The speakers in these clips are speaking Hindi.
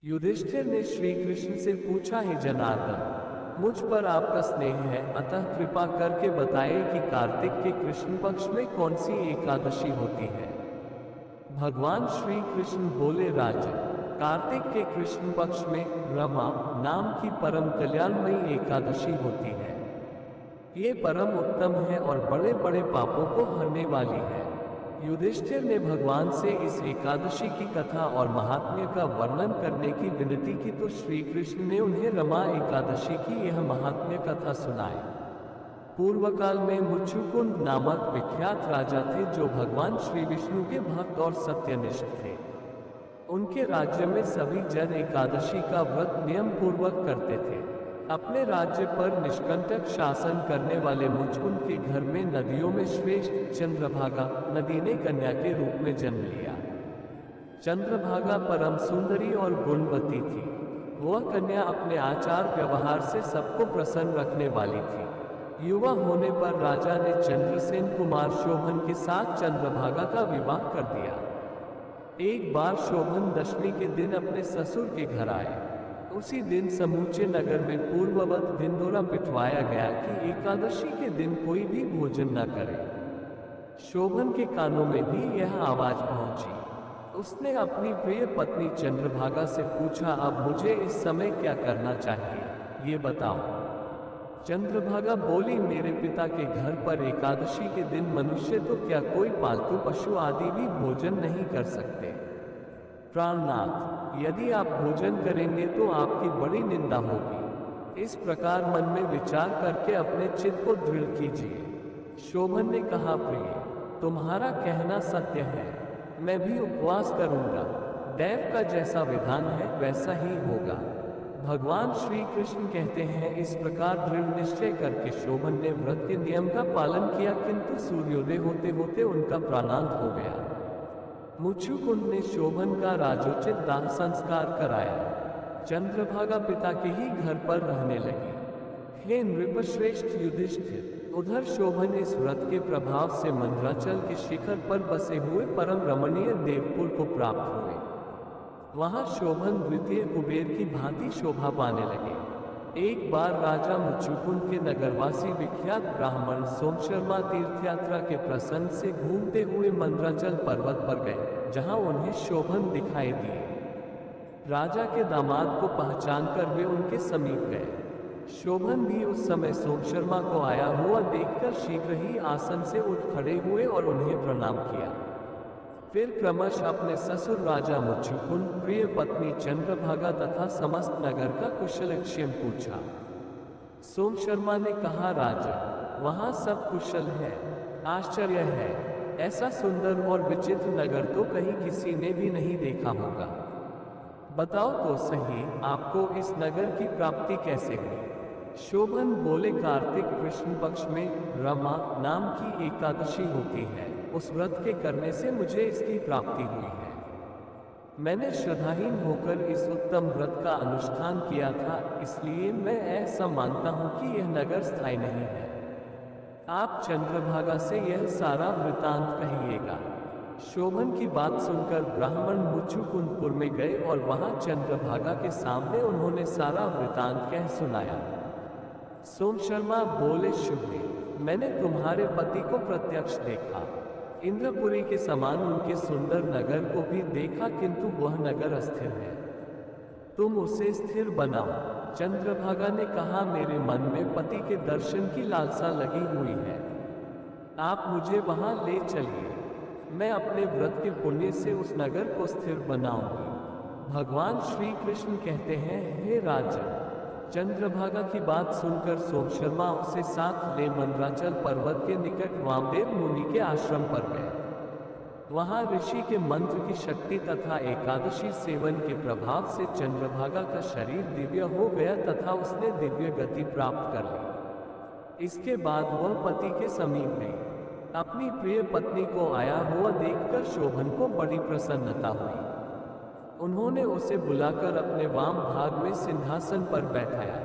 युधिष्ठिर ने श्री कृष्ण से पूछा, हे जनार्दन, मुझ पर आपका स्नेह है, अतः कृपा करके बताइए कि कार्तिक के कृष्ण पक्ष में कौन सी एकादशी होती है। भगवान श्री कृष्ण बोले, राजन, कार्तिक के कृष्ण पक्ष में रमा नाम की परम कल्याणमयी एकादशी होती है। ये परम उत्तम है और बड़े बड़े पापों को हरने वाली है। युधिष्ठिर ने भगवान से इस एकादशी की कथा और महात्म्य का वर्णन करने की विनती की तो श्री कृष्ण ने उन्हें रमा एकादशी की यह महात्म्य कथा सुनाई। पूर्व काल में मुच्चुकुंद नामक विख्यात राजा थे जो भगवान श्री विष्णु के भक्त और सत्यनिष्ठ थे। उनके राज्य में सभी जन एकादशी का व्रत नियम पूर्वक करते थे। अपने राज्य पर निष्कंटक शासन करने वाले मुच्चुकुंद के घर में नदियों में श्रेष्ठ चंद्रभागा नदी ने कन्या के रूप में जन्म लिया। चंद्रभागा परम सुंदरी और गुणवती थी। वह कन्या अपने आचार व्यवहार से सबको प्रसन्न रखने वाली थी। युवा होने पर राजा ने चंद्रसेन कुमार शोभन के साथ चंद्रभागा का विवाह कर दिया। एक बार शोभन दशमी के दिन अपने ससुर के घर आए। उसी दिन समूचे नगर में पूर्ववत ढिंढोरा पिटवाया गया कि एकादशी के दिन कोई भी भोजन न करे। शोभन के कानों में भी यह आवाज पहुंची। उसने अपनी प्रिय पत्नी चंद्रभागा से पूछा, अब मुझे इस समय क्या करना चाहिए, ये बताओ। चंद्रभागा बोली, मेरे पिता के घर पर एकादशी के दिन मनुष्य तो क्या कोई पालतू पशु आदि भी भोजन नहीं कर सकते। प्राणनाथ, यदि आप भोजन करेंगे तो आपकी बड़ी निंदा होगी। इस प्रकार मन में विचार करके अपने चित्त को दृढ़ कीजिए। शोभन ने कहा, प्रिय, तुम्हारा कहना सत्य है, मैं भी उपवास करूंगा। दैव का जैसा विधान है वैसा ही होगा। भगवान श्री कृष्ण कहते हैं, इस प्रकार दृढ़ निश्चय करके शोभन ने व्रत के नियम का पालन किया, किंतु सूर्योदय होते होते उनका प्राणांत हो गया। मुच्चुकुंद ने शोभन का राजोचित दाह संस्कार कराया। चंद्रभागा पिता के ही घर पर रहने लगी। हे नृपश्रेष्ठ युधिष्ठिर, उधर शोभन इस व्रत के प्रभाव से मंदराचल के शिखर पर बसे हुए परम रमणीय देवपुर को प्राप्त हुए। वहां शोभन द्वितीय कुबेर की भांति शोभा पाने लगे। एक बार राजा मुच्चुकुंद के नगरवासी विख्यात ब्राह्मण सोमशर्मा तीर्थयात्रा के प्रसंग से घूमते हुए मंदराचल पर्वत पर गए, जहां उन्हें शोभन दिखाई दिए। राजा के दामाद को पहचानकर वे उनके समीप गए। शोभन भी उस समय सोमशर्मा को आया हुआ देखकर शीघ्र ही आसन से उठ खड़े हुए और उन्हें प्रणाम किया। फिर क्रमश अपने ससुर राजा मुच्चुकुंद, प्रिय पत्नी चंद्रभागा तथा समस्त नगर का कुशलक्षेम पूछा। सोमशर्मा ने कहा, राजा, वहां सब कुशल है। आश्चर्य है, ऐसा सुंदर और विचित्र नगर तो कहीं किसी ने भी नहीं देखा होगा। बताओ तो सही, आपको इस नगर की प्राप्ति कैसे हुई। शोभन बोले, कार्तिक कृष्ण पक्ष में रमा नाम की एकादशी होती है, उस व्रत के करने से मुझे इसकी प्राप्ति हुई है। मैंने श्रद्धाहीन होकर इस उत्तम व्रत का अनुष्ठान किया था, इसलिए मैं ऐसा मानता हूं कि यह नगर स्थायी नहीं है। आप चंद्रभागा से यह सारा वृतांत कहिएगा। शोभन की बात सुनकर ब्राह्मण मुच्चुकुंदपुर में गए और वहां चंद्रभागा के सामने उन्होंने सारा वृतांत कह सुनाया। सोमशर्मा बोले, शुभ्री, मैंने तुम्हारे पति को प्रत्यक्ष देखा। इंद्रपुरी के समान उनके सुंदर नगर को भी देखा, किंतु वह नगर अस्थिर है। तुम उसे स्थिर बनाओ। चंद्रभागा ने कहा, मेरे मन में पति के दर्शन की लालसा लगी हुई है। आप मुझे वहां ले चलिए। मैं अपने व्रत के पुण्य से उस नगर को स्थिर बनाऊंगी। भगवान श्री कृष्ण कहते हैं, हे राजन, चंद्रभागा की बात सुनकर सोमशर्मा उसे साथ ले मंदराचल पर्वत के निकट वामदेव मुनि के आश्रम पर गए। वहां ऋषि के मंत्र की शक्ति तथा एकादशी सेवन के प्रभाव से चंद्रभागा का शरीर दिव्य हो गया तथा उसने दिव्य गति प्राप्त कर ली। इसके बाद वह पति के समीप गई। अपनी प्रिय पत्नी को आया हुआ देखकर शोभन को बड़ी प्रसन्नता हुई। उन्होंने उसे बुलाकर अपने वाम भाग में सिंहासन पर बैठाया।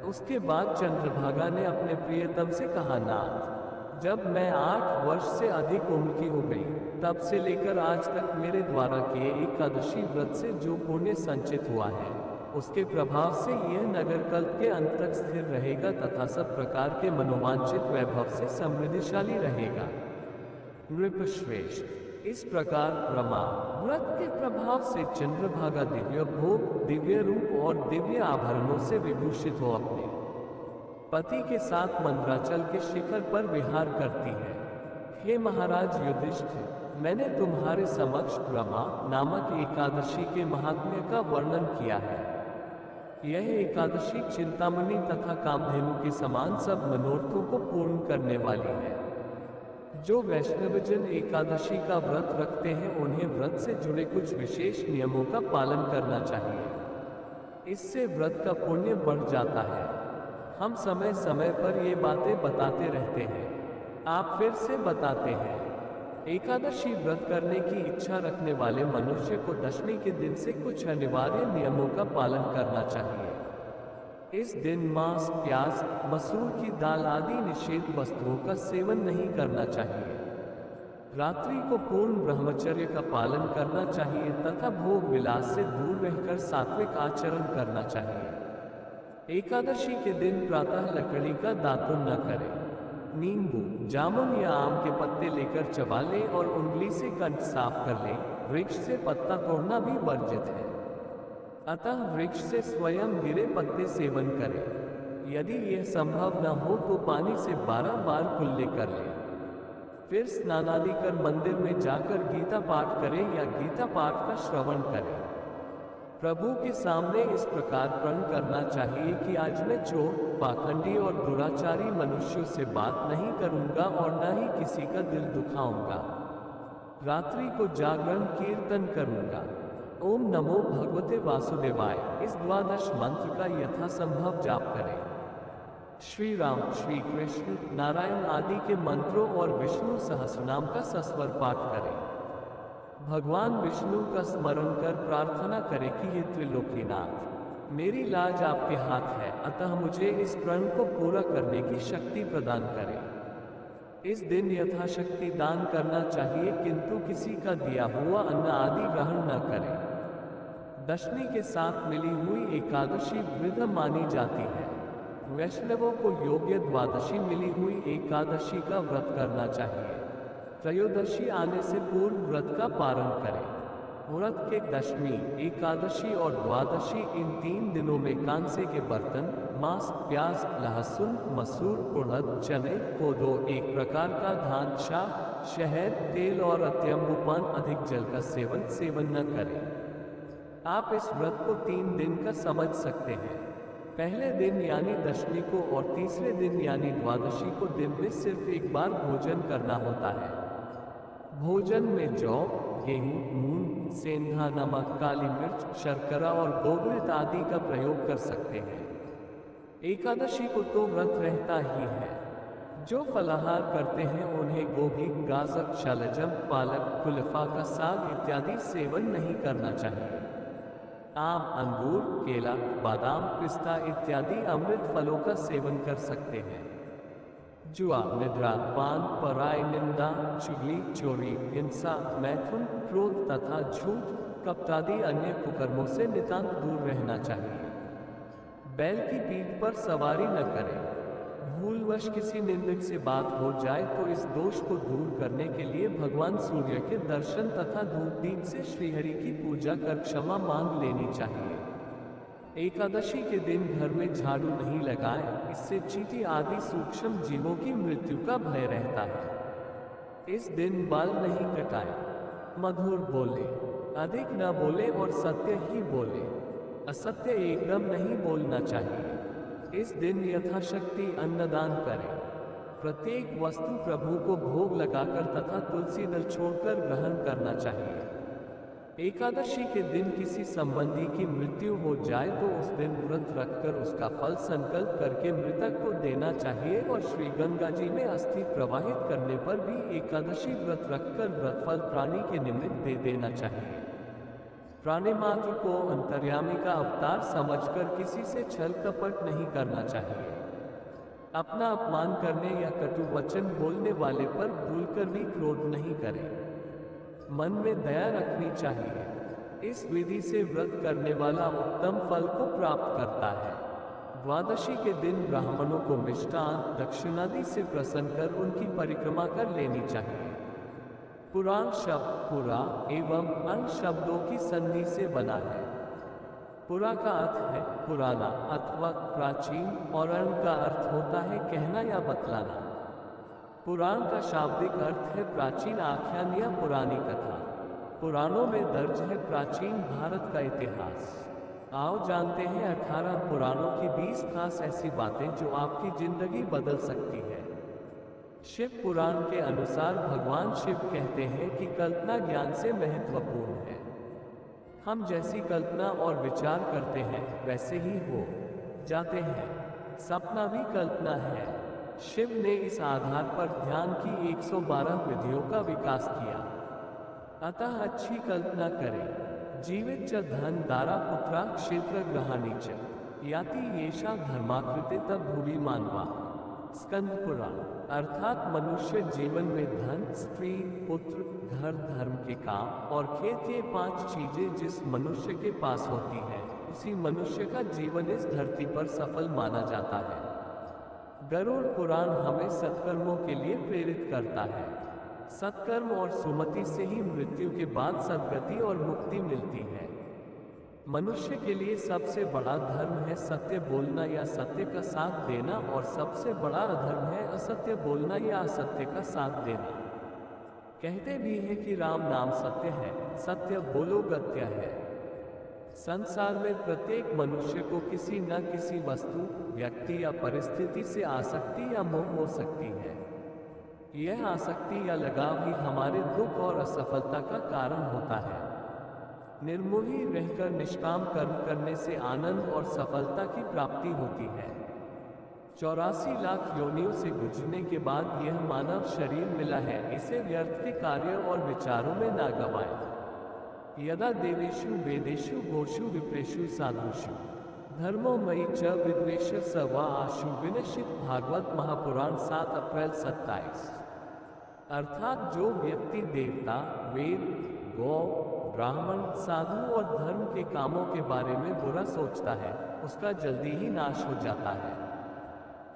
उसके बाद चंद्रभागा ने अपने प्रियतम से कहा, नाथ, जब मैं 8 वर्ष से अधिक उम्र की हो गई तब से लेकर आज तक मेरे द्वारा किए एकादशी व्रत से जो पुण्य संचित हुआ है, उसके प्रभाव से यह नगर कल्प के अंत तक स्थिर रहेगा तथा सब प्रकार के मनोवांछित वैभव से समृद्धिशाली रहेगा। नृपश्रेष्ठ, इस प्रकार रमा व्रत के प्रभाव से चंद्रभागा दिव्य भोग, दिव्य रूप और दिव्य आभरणों से विभूषित हो अपने पति के साथ मंद्राचल के शिखर पर विहार करती है। हे महाराज युधिष्ठिर, मैंने तुम्हारे समक्ष रमा नामक एकादशी के महात्म्य का वर्णन किया है। यह एकादशी चिंतामणि तथा कामधेनु के समान सब मनोरथों को पूर्ण करने वाली है। जो वैष्णवजन एकादशी का व्रत रखते हैं उन्हें व्रत से जुड़े कुछ विशेष नियमों का पालन करना चाहिए। इससे व्रत का पुण्य बढ़ जाता है। हम समय समय पर ये बातें बताते रहते हैं, आप फिर से बताते हैं। एकादशी व्रत करने की इच्छा रखने वाले मनुष्य को दशमी के दिन से कुछ अनिवार्य नियमों का पालन करना चाहिए। इस दिन मांस, प्याज, मसूर की दाल आदि निषेध वस्तुओं का सेवन नहीं करना चाहिए। रात्रि को पूर्ण ब्रह्मचर्य का पालन करना चाहिए तथा भोग विलास से दूर रहकर सात्विक आचरण करना चाहिए। एकादशी के दिन प्रातः लकड़ी का दातुन न करें। नींबू, जामुन या आम के पत्ते लेकर चबा लें और उंगली से कंठ साफ कर लें। वृक्ष से पत्ता तोड़ना भी वर्जित है, अतः वृक्ष से स्वयं गिरे पत्ते सेवन करें। यदि यह संभव न हो तो पानी से 12 बार कुल्ले कर लें। फिर स्नानादि कर मंदिर में जाकर गीता पाठ करें या गीता पाठ का श्रवण करें। प्रभु के सामने इस प्रकार प्रण करना चाहिए कि आज मैं चोर, पाखंडी और दुराचारी मनुष्यों से बात नहीं करूंगा और न ही किसी का दिल दुखाऊंगा। रात्रि को जागरण कीर्तन करूंगा। ओम नमो भगवते वासुदेवाय, इस द्वादश मंत्र का यथासंभव जाप करें। श्री राम, श्री कृष्ण, नारायण आदि के मंत्रों और विष्णु सहस्रनाम का सस्वर पाठ करें। भगवान विष्णु का स्मरण कर प्रार्थना करें कि हे त्रिलोकीनाथ, मेरी लाज आपके हाथ है, अतः मुझे इस प्रण को पूरा करने की शक्ति प्रदान करें। इस दिन यथाशक्ति दान करना चाहिए, किंतु किसी का दिया हुआ अन्न आदि ग्रहण न करें। दशमी के साथ मिली हुई एकादशी वृद्ध मानी जाती है। वैष्णवों को योग्य द्वादशी मिली हुई एकादशी का व्रत करना चाहिए। त्रयोदशी आने से पूर्व व्रत का पारण करें। व्रत के दशमी, एकादशी और द्वादशी इन 3 दिनों में कांसे के बर्तन, मांस, प्याज, लहसुन, मसूर, उड़द, चने, कोदो, एक प्रकार का धान, शाक, शहद, तेल और अत्यंबुपान अधिक जल का सेवन न करें। आप इस व्रत को 3 दिन का समझ सकते हैं। पहले दिन यानी दशमी को और तीसरे दिन यानी द्वादशी को दिन में सिर्फ एक बार भोजन करना होता है। भोजन में जौ, गेहूं, मूंग, सेंधा नमक, काली मिर्च, शर्करा और गोघृत आदि का प्रयोग कर सकते हैं। एकादशी को तो व्रत रहता ही है। जो फलाहार करते हैं उन्हें गोभी, गाजर, शलजम, पालक, कुलफा का साग इत्यादि सेवन नहीं करना चाहिए। आम, अंगूर, केला, बादाम, पिस्ता इत्यादि अमृत फलों का सेवन कर सकते हैं। जुआ, निद्रा, पान, पराय निंदा, चुगली, चोरी, हिंसा, मैथुन, क्रोध तथा झूठ, कपटादि अन्य कुकर्मों से नितांत दूर रहना चाहिए। बैल की पीठ पर सवारी न करें। भूलवश किसी निंदक से बात हो जाए तो इस दोष को दूर करने के लिए भगवान सूर्य के दर्शन तथा धूप दीप से श्रीहरि की पूजा कर क्षमा मांग लेनी चाहिए। एकादशी के दिन घर में झाड़ू नहीं लगाएं, इससे चींटी आदि सूक्ष्म जीवों की मृत्यु का भय रहता है। इस दिन बाल नहीं कटाएं, मधुर बोले, अधिक न बोले और सत्य ही बोले। असत्य एकदम नहीं बोलना चाहिए। इस दिन यथाशक्ति अन्नदान करें। प्रत्येक वस्तु प्रभु को भोग लगाकर तथा तुलसी दल छोड़कर ग्रहण करना चाहिए। एकादशी के दिन किसी संबंधी की मृत्यु हो जाए तो उस दिन व्रत रखकर उसका फल संकल्प करके मृतक को देना चाहिए और श्री गंगा जी में अस्थि प्रवाहित करने पर भी एकादशी व्रत रखकर व्रत फल प्राणी के निमित्त दे देना चाहिए। प्राणी मात्र को अंतर्यामी का अवतार समझकर किसी से छल कपट नहीं करना चाहिए। अपना अपमान करने या कटु वचन बोलने वाले पर भूलकर भी क्रोध नहीं करें। मन में दया रखनी चाहिए। इस विधि से व्रत करने वाला उत्तम फल को प्राप्त करता है। द्वादशी के दिन ब्राह्मणों को मिष्टान दक्षिणादि से प्रसन्न कर उनकी परिक्रमा कर लेनी चाहिए। पुराण शब्द पुरा एवं अन शब्दों की संधि से बना है। पुरा का अर्थ है पुराना अथवा प्राचीन और अन का अर्थ होता है कहना या बतलाना। पुराण का शाब्दिक अर्थ है प्राचीन आख्यान या पुरानी कथा। पुराणों में दर्ज है प्राचीन भारत का इतिहास। आओ जानते हैं 18 पुराणों की 20 खास ऐसी बातें जो आपकी जिंदगी बदल सकती है। शिव पुराण के अनुसार भगवान शिव कहते हैं कि कल्पना ज्ञान से महत्वपूर्ण है। हम जैसी कल्पना और विचार करते हैं वैसे ही हो जाते हैं। सपना भी कल्पना है। शिव ने इस आधार पर ध्यान की 112 विधियों का विकास किया। अतः अच्छी कल्पना करें। जीवित च धन दारा पुत्रा क्षेत्र ग्रहाणी च याति येषा धर्माकृते तब भूवि मानवा। स्कंद पुराण। अर्थात मनुष्य जीवन में धन, स्त्री, पुत्र, घर, धर्म के काम और खेत ये 5 चीजें जिस मनुष्य के पास होती है उसी मनुष्य का जीवन इस धरती पर सफल माना जाता है। गरुड़ पुराण हमें सत्कर्मों के लिए प्रेरित करता है। सत्कर्म और सुमति से ही मृत्यु के बाद सद्गति और मुक्ति मिलती है। मनुष्य के लिए सबसे बड़ा धर्म है सत्य बोलना या सत्य का साथ देना, और सबसे बड़ा अधर्म है असत्य बोलना या असत्य का साथ देना। कहते भी हैं कि राम नाम सत्य है, सत्य बोलो गत्य है। संसार में प्रत्येक मनुष्य को किसी न किसी वस्तु, व्यक्ति या परिस्थिति से आसक्ति या मोह हो सकती है। यह आसक्ति या लगाव ही हमारे दुख और असफलता का कारण होता है। निर्मोही रहकर निष्काम कर्म करने से आनंद और सफलता की प्राप्ति होती है। 84 लाख योनियों से गुजरने के बाद यह मानव शरीर मिला है, इसे व्यर्थ के कार्य और विचारों में ना गवाएं। यदा देवेषु वेदेषु गोषु विप्रेषु साधुषु धर्मो मयि च विद्वेष सवा आशु विनश्चित। भागवत महापुराण 7 अप्रैल 27। अर्थात जो व्यक्ति देवता, वेद, गौ, ब्राह्मण, साधु और धर्म के कामों के बारे में बुरा सोचता है उसका जल्दी ही नाश हो जाता है।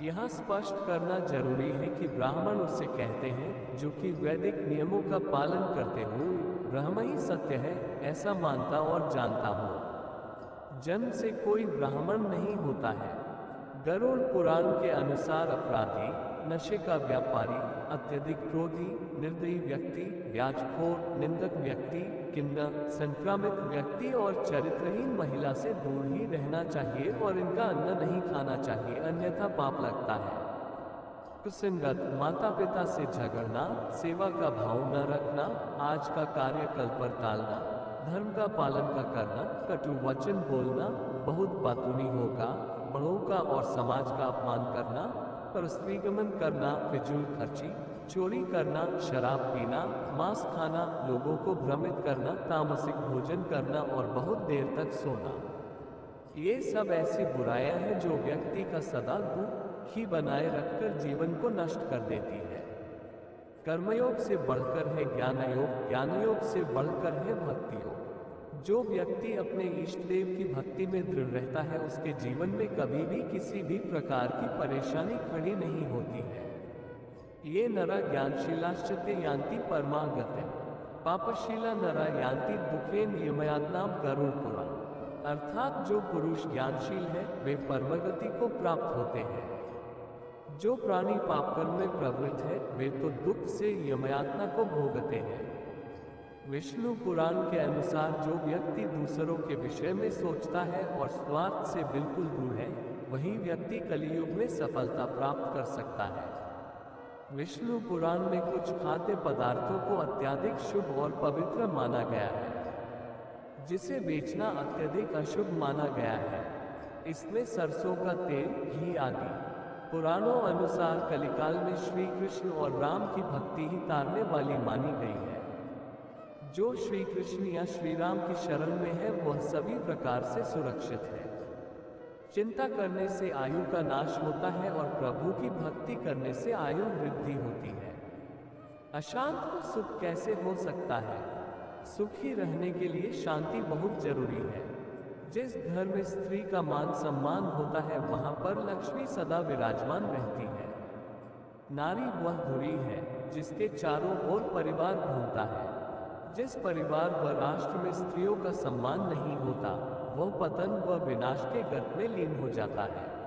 यहाँ स्पष्ट करना जरूरी है कि ब्राह्मण उससे कहते हैं जो कि वैदिक नियमों का पालन करते हुए ब्रह्म ही सत्य है ऐसा मानता और जानता हो। जन्म से कोई ब्राह्मण नहीं होता है। गरुड़ पुराण के अनुसार अपराधी, नशे का व्यापारी, अत्यधिक क्रोधी, निर्दयी व्यक्ति, ब्याजखोर, निंदक व्यक्ति, किन्नर, संक्रामित व्यक्ति और चरित्रहीन महिला से दूर ही रहना चाहिए और इनका अन्न नहीं खाना चाहिए, अन्यथा पाप लगता है। कुसंगत, माता पिता से झगड़ना, सेवा का भाव न रखना, आज का कार्य कल पर टालना, धर्म का पालन का करना, कटु वचन बोलना, बहुत बातूनी होगा, बड़ों का और समाज का अपमान करना, परस्त्रीगमन करना, फिजूल खर्ची, चोरी करना, शराब पीना, मांस खाना, लोगों को भ्रमित करना, तामसिक भोजन करना और बहुत देर तक सोना। ये सब ऐसी बुराइयां हैं जो व्यक्ति का सदा दुखी बनाए रखकर जीवन को नष्ट कर देती है। कर्मयोग से बढ़कर है ज्ञान योग, ज्ञान योग से बढ़कर है भक्ति योग। जो व्यक्ति अपने इष्ट देव की भक्ति में दृढ़ रहता है उसके जीवन में कभी भी किसी भी प्रकार की परेशानी खड़ी नहीं होती है। ये नरा ज्ञानशीलाश्चते यान्ति परमागत्यम पापशीला नरा यान्ति दुखेन यमयातनाम गरुड़ पुराण। अर्थात जो पुरुष ज्ञानशील है वे परमगति को प्राप्त होते हैं। जो प्राणी पापकर्म में प्रवृत्त है वे तो दुख से यमयातना को भोगते हैं। विष्णु पुराण के अनुसार जो व्यक्ति दूसरों के विषय में सोचता है और स्वार्थ से बिल्कुल दूर है वही व्यक्ति कलियुग में सफलता प्राप्त कर सकता है। विष्णु पुराण में कुछ खाद्य पदार्थों को अत्यधिक शुभ और पवित्र माना गया है जिसे बेचना अत्यधिक अशुभ माना गया है। इसमें सरसों का तेल, घी आदि। पुराणों अनुसार कलिकाल में श्री कृष्ण और राम की भक्ति ही तारने वाली मानी गई है। जो श्री कृष्ण या श्री राम की शरण में है वह सभी प्रकार से सुरक्षित है। चिंता करने से आयु का नाश होता है और प्रभु की भक्ति करने से आयु वृद्धि होती है। अशांत को सुख कैसे हो सकता है? सुखी रहने के लिए शांति बहुत जरूरी है। जिस घर में स्त्री का मान सम्मान होता है वहां पर लक्ष्मी सदा विराजमान रहती है। नारी वह धुरी है जिसके चारों ओर परिवार घूमता है। जिस परिवार व राष्ट्र में स्त्रियों का सम्मान नहीं होता, वह पतन व विनाश के गर्त में लीन हो जाता है।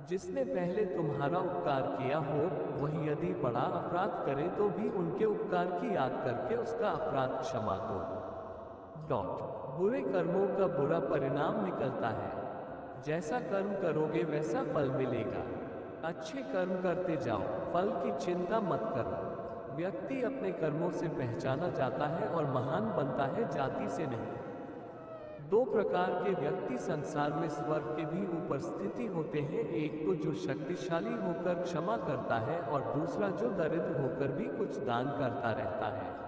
जिसने पहले तुम्हारा उपकार किया हो, वह यदि बड़ा अपराध करे तो भी उनके उपकार की याद करके उसका अपराध क्षमा दो। बुरे कर्मों का बुरा परिणाम निकलता है। जैसा कर्म करोगे वैसा फल मिलेगा। अच्छे कर्म करते जाओ, फल की चिंता मत करो। व्यक्ति अपने कर्मों से पहचाना जाता है और महान बनता है, जाति से नहीं। दो प्रकार के व्यक्ति संसार में स्वर्ग के भी ऊपर स्थिति होते हैं। एक तो जो शक्तिशाली होकर क्षमा करता है और दूसरा जो दरिद्र होकर भी कुछ दान करता रहता है।